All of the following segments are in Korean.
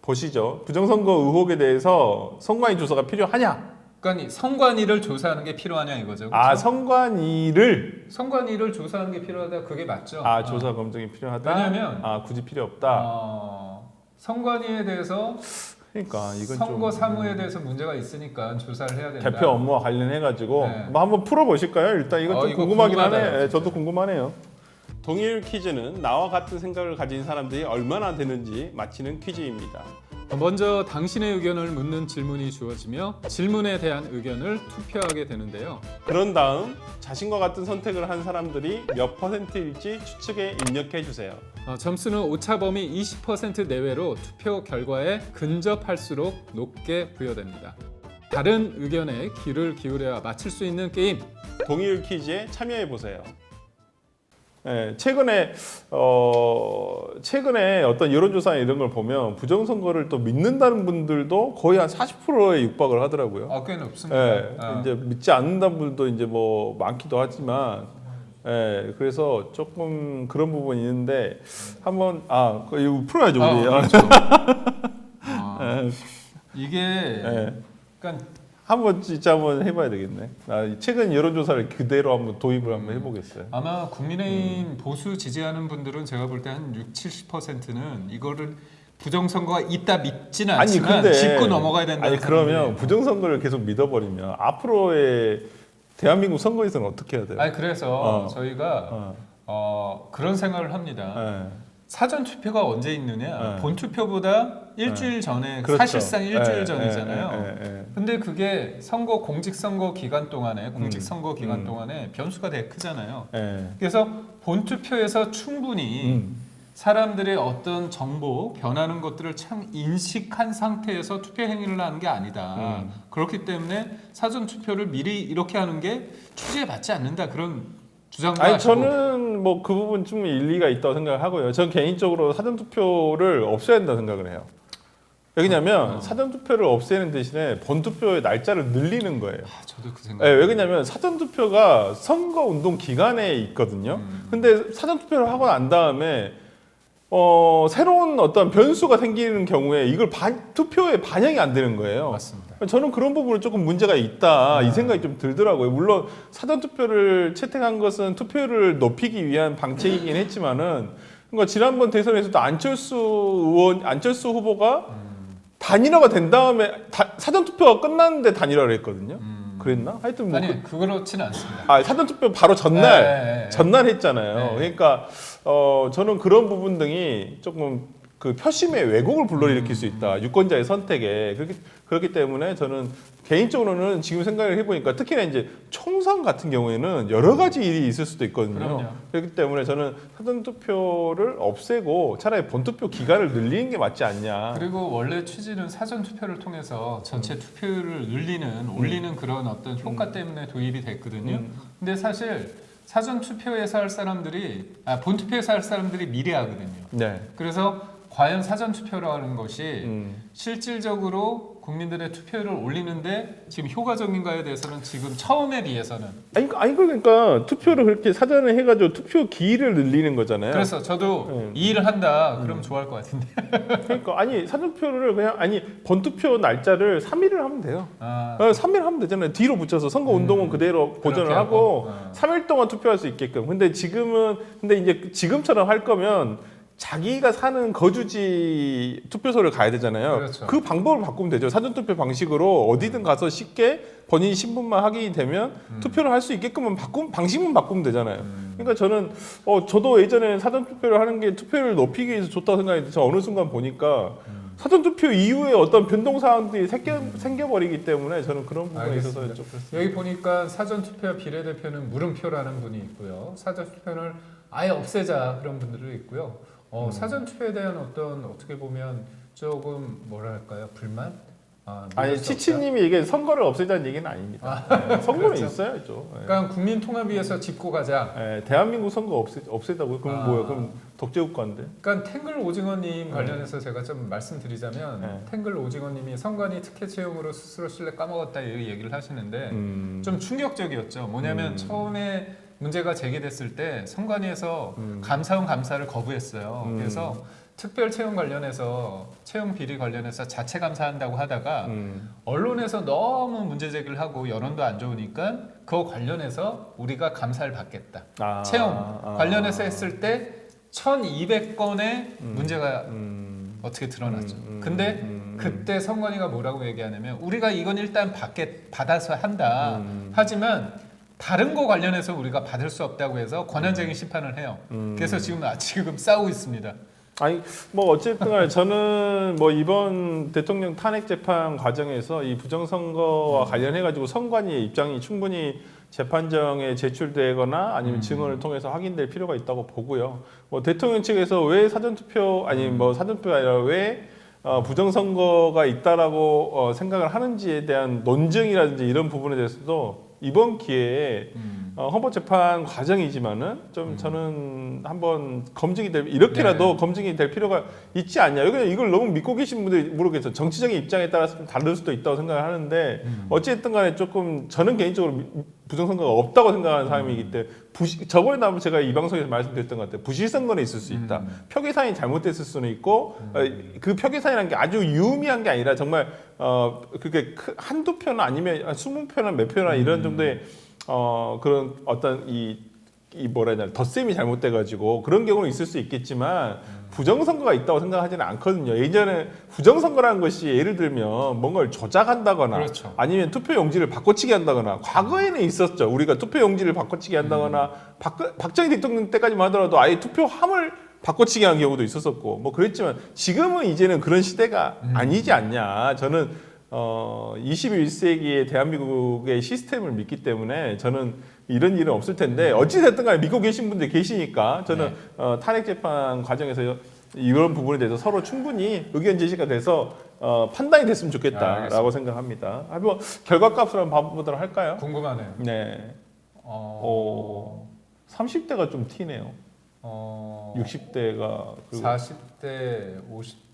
보시죠. 부정선거 의혹에 대해서 선관위 조사가 필요하냐? 그러니까 선관위를 조사하는 게 필요하냐 이거죠. 그렇죠? 아, 선관위를 선관위를 조사하는 게 필요하다. 그게 맞죠. 아, 조사 검증이 필요하다. 왜냐면 아, 굳이 필요 없다. 선관위에 대해서 그러니까 이건 선거 좀 사무에 대해서 문제가 있으니까 조사를 해야 된다. 대표 업무와 관련해 가지고 네. 뭐 한번 풀어 보실까요? 일단 이건 좀 이거 궁금하긴 궁금하다, 하네. 진짜. 저도 궁금하네요. 동일 퀴즈는 나와 같은 생각을 가진 사람들이 얼마나 되는지 맞히는 퀴즈입니다. 먼저 당신의 의견을 묻는 질문이 주어지며 질문에 대한 의견을 투표하게 되는데요. 그런 다음 자신과 같은 선택을 한 사람들이 몇 %일지 추측에 입력해 주세요. 점수는 오차범위 20% 내외로 투표 결과에 근접할수록 높게 부여됩니다. 다른 의견에 귀를 기울여야 맞출 수 있는 게임. 동일 퀴즈에 참여해 보세요. 네, 최근에 어떤 여론조사 이런 걸 보면 부정선거를 또 믿는다는 분들도 거의 한 40%에 육박을 하더라고요. 꽤 높습니다. 네, 이제 믿지 않는다는 분들도 이제 뭐 많기도 하지만, 그래서 조금 그런 부분이 있는데 한번 이거 풀어야죠 우리. 그렇죠. 이게 그러니까 한번 진짜 한번 해봐야 되겠네. 최근 여론조사를 그대로 한번 도입을 한번 해보겠어요. 아마 국민의힘 보수 지지하는 분들은 제가 볼 때 한 60~70%는 이거를 부정선거가 있다 믿지는 않지만 짚고 넘어가야 된다는 아니 그러면 사람들이에요. 부정선거를 계속 믿어버리면 앞으로의 대한민국 선거에서는 어떻게 해야 돼요? 그래서 저희가 그런 생각을 합니다. 사전 투표가 언제 있느냐? 본 투표보다 일주일 전에 그렇죠. 사실상 일주일 전이잖아요. 근데 그게 공직선거 기간 동안에 동안에 변수가 되게 크잖아요. 그래서 본 투표에서 충분히 사람들의 어떤 정보, 변하는 것들을 참 인식한 상태에서 투표 행위를 하는 게 아니다. 그렇기 때문에 사전 투표를 미리 이렇게 하는 게 취지에 맞지 않는다. 그런 주장도 하시고. 저는 뭐 그 부분 좀 일리가 있다고 생각을 하고요. 전 개인적으로 사전 투표를 없애야 된다고 생각을 해요. 왜냐면 사전 투표를 없애는 대신에 본 투표의 날짜를 늘리는 거예요. 저도 그 생각. 왜 그러냐면 사전 투표가 선거 운동 기간에 있거든요. 근데 사전 투표를 하고 난 다음에 새로운 어떤 변수가 생기는 경우에 이걸 투표에 반영이 안 되는 거예요. 맞습니다. 저는 그런 부분에 조금 문제가 있다 이 생각이 좀 들더라고요. 물론 사전 투표를 채택한 것은 투표율을 높이기 위한 방책이긴 했지만은 그러니까 지난번 대선에서도 안철수 후보가 단일화가 된 다음에 사전 투표가 끝났는데 단일화를 했거든요. 그랬나? 하여튼 뭐 아니 그렇지는 않습니다. 사전 투표 바로 전날 했잖아요. 그러니까 저는 그런 부분 등이 조금 그 표심의 왜곡을 불러일으킬 수 있다. 유권자의 선택에 그렇기 때문에 저는 개인적으로는 지금 생각을 해보니까 특히나 이제 총선 같은 경우에는 여러 가지 일이 있을 수도 있거든요. 그럼요. 그렇기 때문에 저는 사전 투표를 없애고 차라리 본 투표 기간을 늘리는 게 맞지 않냐. 그리고 원래 취지는 사전 투표를 통해서 전체 투표율을 올리는 그런 어떤 효과 때문에 도입이 됐거든요. 근데 사실 사전 투표에서 할 사람들이 본 투표에서 할 사람들이 미리 하거든요. 네. 그래서 과연 사전 투표라는 것이 실질적으로 국민들의 투표율을 올리는데 지금 효과적인가에 대해서는 지금 처음에 비해서는 그러니까 투표를 그렇게 사전에 해가지고 투표 기일을 늘리는 거잖아요. 그래서 저도 이 일을 한다 그럼 좋아할 것 같은데. 그러니까 사전 투표를 그냥 본 투표 날짜를 3일을 하면 돼요. 3일 하면 되잖아요. 뒤로 붙여서 선거 운동은 그대로 보존을 하고 3일 동안 투표할 수 있게끔. 근데 이제 지금처럼 할 거면 자기가 사는 거주지 투표소를 가야 되잖아요. 그렇죠. 그 방법을 바꾸면 되죠. 사전투표 방식으로 어디든 가서 쉽게 본인 신분만 확인이 되면 투표를 할 수 있게끔 방식만 바꾸면 되잖아요. 그러니까 저는 저도 예전에 사전투표를 하는 게 투표율을 높이기 위해서 좋다고 생각했는데 어느 순간 보니까 사전투표 이후에 어떤 변동사항들이 생겨버리기 때문에 저는 그런 부분에 있어서 좀 그렇습니다. 여기 보니까 사전투표 비례대표는 물음표라는 분이 있고요. 사전투표를 아예 없애자 그런 분들도 있고요. 사전투표에 대한 어떻게 보면 조금 뭐랄까요 불만? 치치님이 이게 선거를 없애자는 얘기는 아닙니다. 선거는 그렇죠. 있어야죠. 그러니까 국민통합위에서 짚고 가자. 대한민국 선거 없애자고요? 그럼 뭐예요? 그럼 독재국가인데? 그러니까 탱글 오징어님 관련해서 제가 좀 말씀드리자면 탱글 오징어님이 선관위 특혜 채용으로 스스로 신뢰 까먹었다 이 얘기를 하시는데 좀 충격적이었죠. 뭐냐면 처음에 문제가 제기됐을 때 선관위에서 감사원 감사를 거부했어요. 그래서 특별 채용 관련해서 채용 비리 관련해서 자체 감사한다고 하다가 언론에서 너무 문제 제기를 하고 여론도 안 좋으니까 그거 관련해서 우리가 감사를 받겠다. 채용 관련해서 했을 때 1,200건의 문제가 어떻게 드러났죠. 근데 그때 선관위가 뭐라고 얘기하냐면 우리가 이건 일단 받아서 한다. 하지만 다른 거 관련해서 우리가 받을 수 없다고 해서 권한쟁의 심판을 해요. 그래서 지금 싸우고 있습니다. 아니 뭐 어쨌든 간에 저는 뭐 이번 대통령 탄핵 재판 과정에서 이 부정선거와 관련해 가지고 선관위의 입장이 충분히 재판정에 제출되거나 아니면 증언을 통해서 확인될 필요가 있다고 보고요. 뭐 대통령 측에서 왜 사전투표 아니 뭐 사전투표가 아니라 왜 부정선거가 있다라고 생각을 하는지에 대한 논증이라든지 이런 부분에 대해서도 이번 기회에 헌법재판 과정이지만은 좀 저는 한번 검증이 될 이렇게라도 검증이 될 필요가 있지 않냐. 이걸 너무 믿고 계신 분들이 모르겠어요. 정치적인 입장에 따라서 좀 다를 수도 있다고 생각을 하는데 어쨌든 간에 조금 저는 개인적으로 부정선거가 없다고 생각하는 사람이기 때문에 저번에 제가 이 방송에서 말씀드렸던 것 같아요. 부실선거는 있을 수 있다. 표계산이 잘못됐을 수는 있고 그 표계산이라는 게 아주 유의미한 게 아니라 정말 그게 한두 표나 아니면 20표나 몇 표나 이런 정도의 그런 어떤 이 뭐라 해야 되나 덧셈이 잘못돼가지고 그런 경우는 있을 수 있겠지만 부정선거가 있다고 생각하지는 않거든요. 예전에 부정선거라는 것이 예를 들면 뭔가를 조작한다거나 그렇죠. 아니면 투표용지를 바꿔치기 한다거나 과거에는 있었죠. 우리가 투표용지를 바꿔치기 한다거나 박정희 대통령 때까지만 하더라도 아예 투표함을 바꿔치기 하는 경우도 있었었고 뭐 그랬지만 지금은 이제는 그런 시대가 아니지 않냐. 저는 21세기의 대한민국의 시스템을 믿기 때문에 저는 이런 일은 없을 텐데 어찌됐든 간에 믿고 계신 분들 계시니까 저는 탄핵 재판 과정에서 이런 부분에 대해서 서로 충분히 의견 제시가 돼서 판단이 됐으면 좋겠다라고 생각합니다. 한번 결과값을 한번 봐보도록 할까요? 궁금하네요. 네. 30대가 좀 튀네요. 60대가 40대, 50대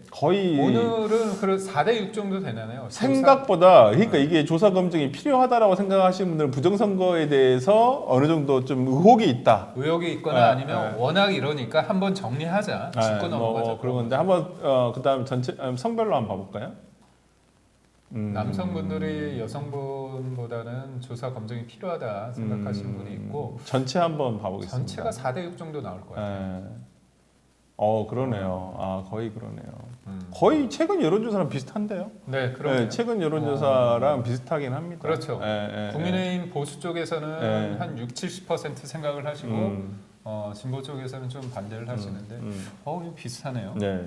거의 오늘은 4대 6 정도 되나요? 생각보다 그러니까 이게 조사 검증이 필요하다라고 생각하시는 분들은 부정선거에 대해서 어느 정도 좀 의혹이 있다. 의혹이 있거나 아니면 워낙 이러니까 한번 정리하자. 짚고 넘어가자. 그런 건데 한번 그다음 전체 성별로 한번 봐볼까요? 남성분들이 여성분보다는 조사 검증이 필요하다 생각하시는 분이 있고 전체 한번 봐보겠습니다. 전체가 4대 6 정도 나올 거예요. 그러네요. 거의 그러네요. 거의 최근 여론조사랑 비슷한데요? 네, 그러네요. 최근 여론조사랑 비슷하긴 합니다. 그렇죠. 국민의힘 보수 쪽에서는 한 60-70% 생각을 하시고 진보 쪽에서는 좀 반대를 하시는데 이거 비슷하네요. 네.